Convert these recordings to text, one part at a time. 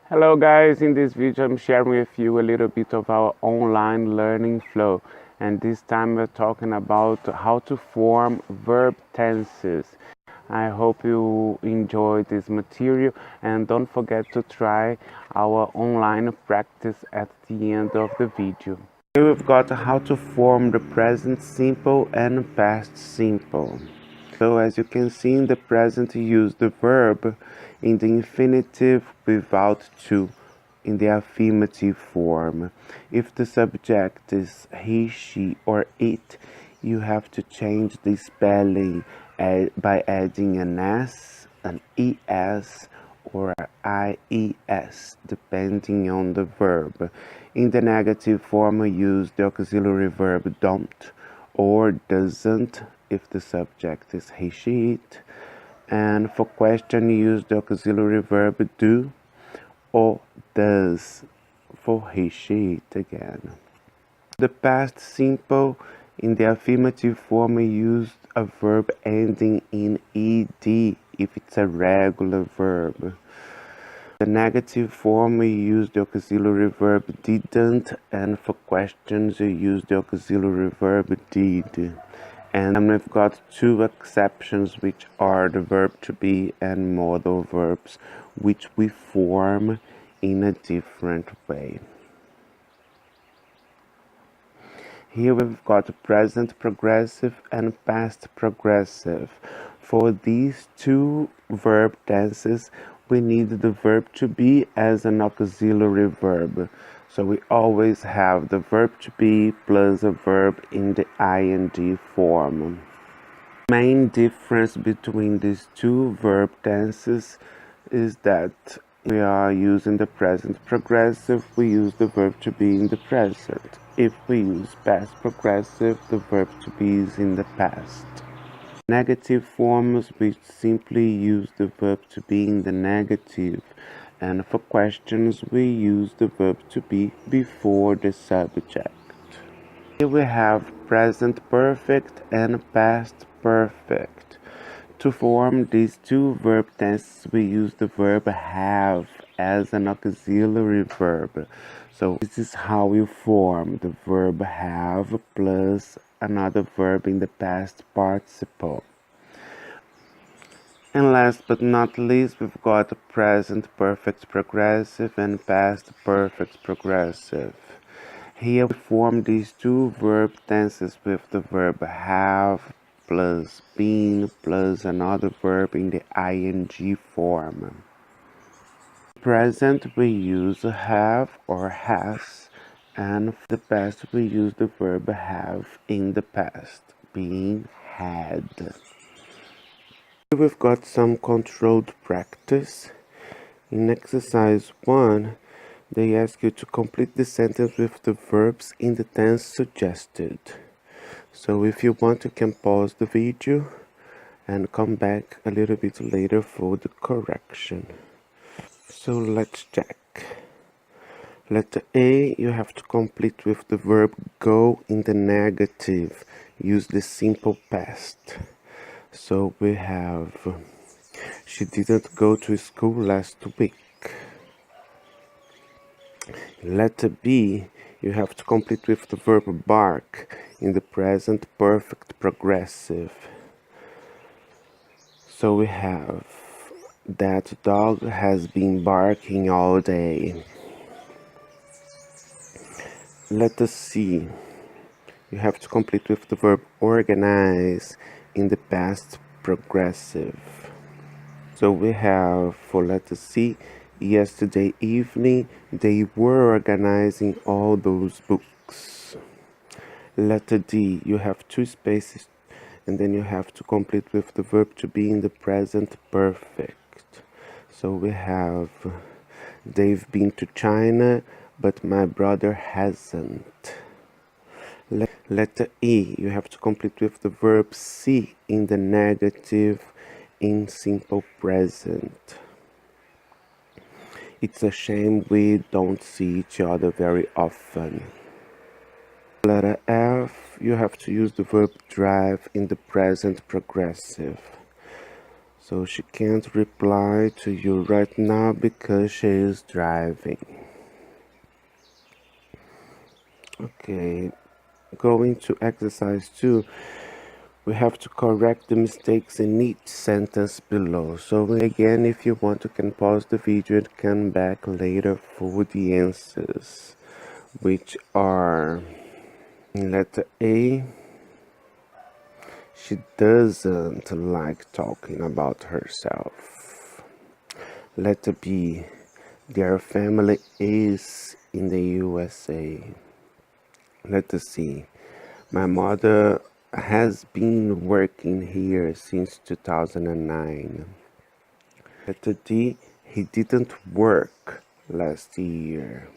Hello guys, in this video I'm sharing with you a little bit of our online learning flow, and this time we're talking about how to form verb tenses. I hope you enjoy this material, and don't forget to try our online practice at the end of the video. Here we've got how to form the present simple and past simple. So as you can see, in the present you use the verb in the infinitive without to in the affirmative form. If the subject is he, she or it, you have to change the spelling by adding an S, an ES or IES depending on the verb. In the negative form we use the auxiliary verb don't or doesn't if the subject is he, she, it. And for question, use the auxiliary verb do or does for he, she, it again. The past simple, in the affirmative form, we use a verb ending in ed if it's a regular verb. The negative form, we use the auxiliary verb didn't, and for questions, we use the auxiliary verb did. And we've got two exceptions, which are the verb to be and modal verbs, which we form in a different way. Here we've got present progressive and past progressive. For these two verb tenses, we need the verb to be as an auxiliary verb. So we always have the verb to be plus a verb in the ing form. The main difference between these two verb tenses is that we are using the present progressive, we use the verb to be in the present. If we use past progressive, the verb to be is in the past. Negative forms, we simply use the verb to be in the negative, and for questions we use the verb to be before the subject. Here we have present perfect and past perfect. To form these two verb tenses, we use the verb have as an auxiliary verb. So this is how we form the verb have plus another verb in the past participle. And last but not least, we've got present perfect progressive and past perfect progressive. Here we form these two verb tenses with the verb have plus been plus another verb in the ing form. Present we use have or has, and for the past we use the verb have in the past, being had. Here we've got some controlled practice. In exercise 1, they ask you to complete the sentence with the verbs in the tense suggested. So if you want, you can pause the video and come back a little bit later for the correction. So let's check. Letter A, you have to complete with the verb go in the negative. Use the simple past. So we have, she didn't go to school last week. Letter B, you have to complete with the verb bark in the present perfect progressive. So we have, that dog has been barking all day. Letter C, you have to complete with the verb organize in the past progressive. So we have, for letter C, yesterday evening they were organizing all those books. Letter D, you have two spaces and then you have to complete with the verb to be in the present perfect. So we have, they've been to China but my brother hasn't. Letter E, you have to complete with the verb see in the negative in simple present. It's a shame we don't see each other very often. Letter F, you have to use the verb drive in the present progressive. So she can't reply to you right now because she is driving. Okay, going to exercise 2. We have to correct the mistakes in each sentence below. So again, if you want, you can pause the video and come back later for the answers, which are letter A. She doesn't like talking about herself. Letter B. Their family is in the USA. Letter C. My mother has been working here since 2009. Letter D. He didn't work last year.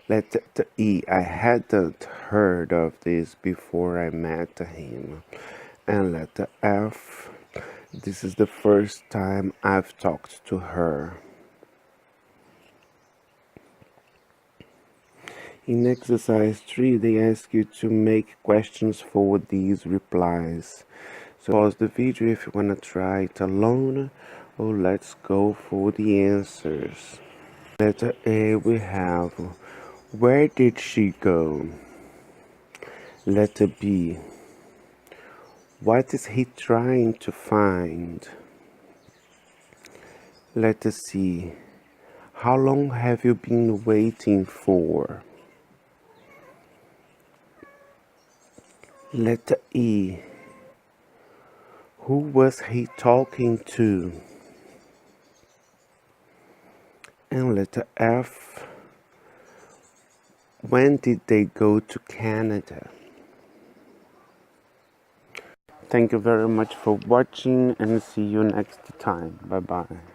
Letter E. I hadn't heard of this before I met him. And letter F. This is the first time I've talked to her. In exercise 3, they ask you to make questions for these replies. So pause the video if you want to try it alone, or let's go for the answers. Letter A, we have, where did she go? Letter B, what is he trying to find? Letter C, how long have you been waiting for? Letter E, who was he talking to? And letter F, when did they go to Canada? Thank you very much for watching and see you next time. Bye bye.